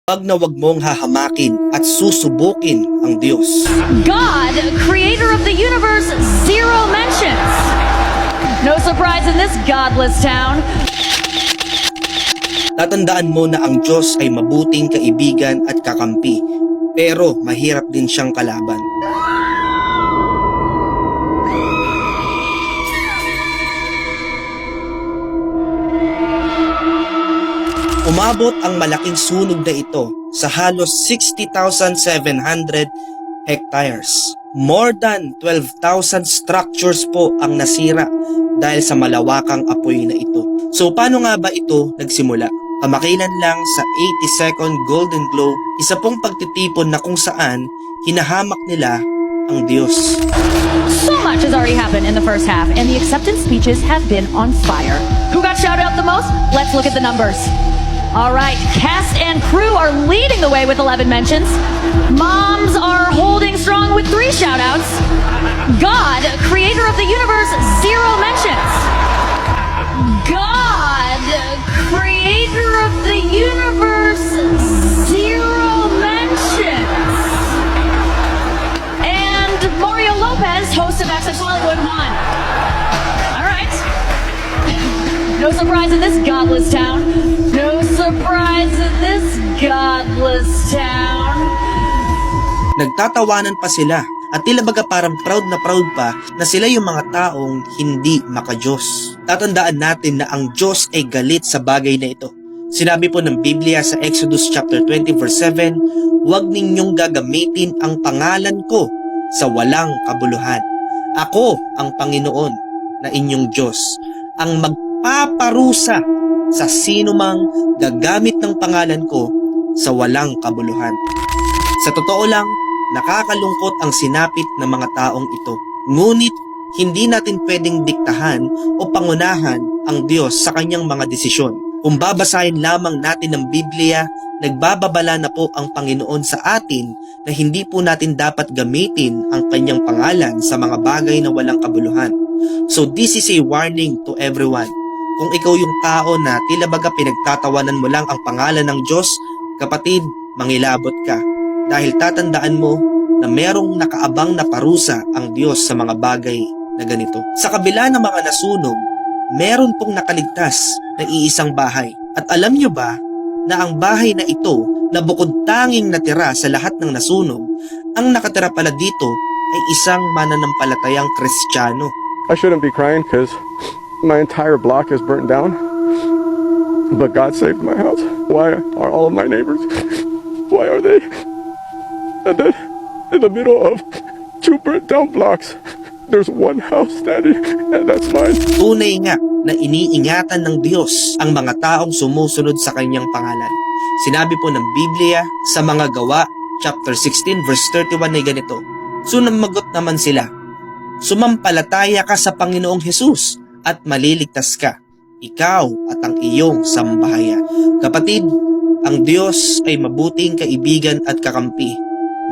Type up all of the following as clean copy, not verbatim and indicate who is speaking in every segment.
Speaker 1: Wag na wag mong hahamakin at susubukin ang Diyos.
Speaker 2: God, creator of the universe, zero mentions. No surprise in this godless town.
Speaker 1: Tatandaan mo na ang Diyos ay mabuting kaibigan at kakampi, pero mahirap din siyang kalaban. Umabot ang malaking sunog na ito sa halos 60,700 hectares. More than 12,000 structures po ang nasira dahil sa malawakang apoy na ito. So paano nga ba ito nagsimula? Kamakailan lang sa 82nd Golden Globe, isa pong pagtitipon na kung saan hinahamak nila ang Diyos.
Speaker 2: So much has already happened in the first half, and the acceptance speeches have been on fire. Who got shouted out the most? Let's look at the numbers. All right, cast and crew are leading the way with 11 mentions. Moms are holding strong with 3 shout-outs. God, creator of the universe, 0 mentions. God, creator of the universe, 0 mentions. And Mario Lopez, host of Access Hollywood, 1. All right. No surprise in this godless town. No surprise in this godless town.
Speaker 1: Nagtatawanan pa sila at tila baga parang proud pa na sila yung mga taong hindi maka-Diyos. Tatandaan natin na ang Diyos ay galit sa bagay na ito. Sinabi po ng Biblia sa Exodus chapter 20 verse 7, "Huwag ninyong gagamitin ang pangalan ko sa walang kabuluhan. Ako ang Panginoon na inyong Diyos, ang magpaparusa sa sino mang gagamit ng pangalan ko sa walang kabuluhan." Sa totoo lang, nakakalungkot ang sinapit ng mga taong ito. Ngunit, hindi natin pwedeng diktahan o pangunahan ang Diyos sa kanyang mga desisyon. Kung babasahin lamang natin ng Biblia, nagbababala na po ang Panginoon sa atin na hindi po natin dapat gamitin ang kanyang pangalan sa mga bagay na walang kabuluhan. So this is a warning to everyone. Kung ikaw yung tao na tila baga pinagtatawanan mo lang ang pangalan ng Diyos, kapatid, mangilabot ka. Dahil tatandaan mo na merong nakaabang na parusa ang Diyos sa mga bagay na ganito. Sa kabila ng mga nasunog, meron pong nakaligtas na iisang bahay. At alam nyo ba na ang bahay na ito na bukod tanging natira sa lahat ng nasunog, ang nakatira pala dito ay isang mananampalatayang Kristiyano.
Speaker 3: I shouldn't be crying because my entire block is burnt down. But God saved my house. Why are all of my neighbors? Why are they? And then in the middle of 2 burnt down blocks, there's one house standing, and that's mine.
Speaker 1: Tunay nga na iniingatan ng Diyos ang mga taong sumusunod sa kanyang pangalan. Sinabi po ng Biblia sa mga gawa, chapter 16 verse 31 ay ganito, "Sumagot naman sila, sumampalataya ka sa Panginoong Hesus at maliligtas ka, ikaw at ang iyong sambahayan." Kapatid, ang Diyos ay mabuting kaibigan at kakampi.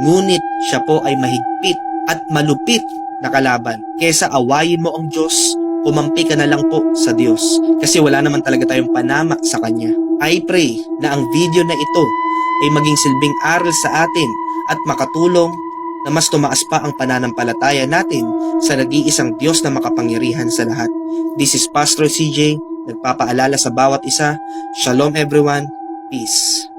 Speaker 1: Ngunit siya po ay mahigpit at malupit na kalaban. Kesa awayin mo ang Diyos, kumampi ka na lang po sa Diyos. Kasi wala naman talaga tayong panama sa Kanya. I pray na ang video na ito ay maging silbing aral sa atin at makatulong na mas tumaas pa ang pananampalataya natin sa nag-iisang Diyos na makapangyarihan sa lahat. This is Pastor CJ, nagpapaalala sa bawat isa. Shalom everyone, peace.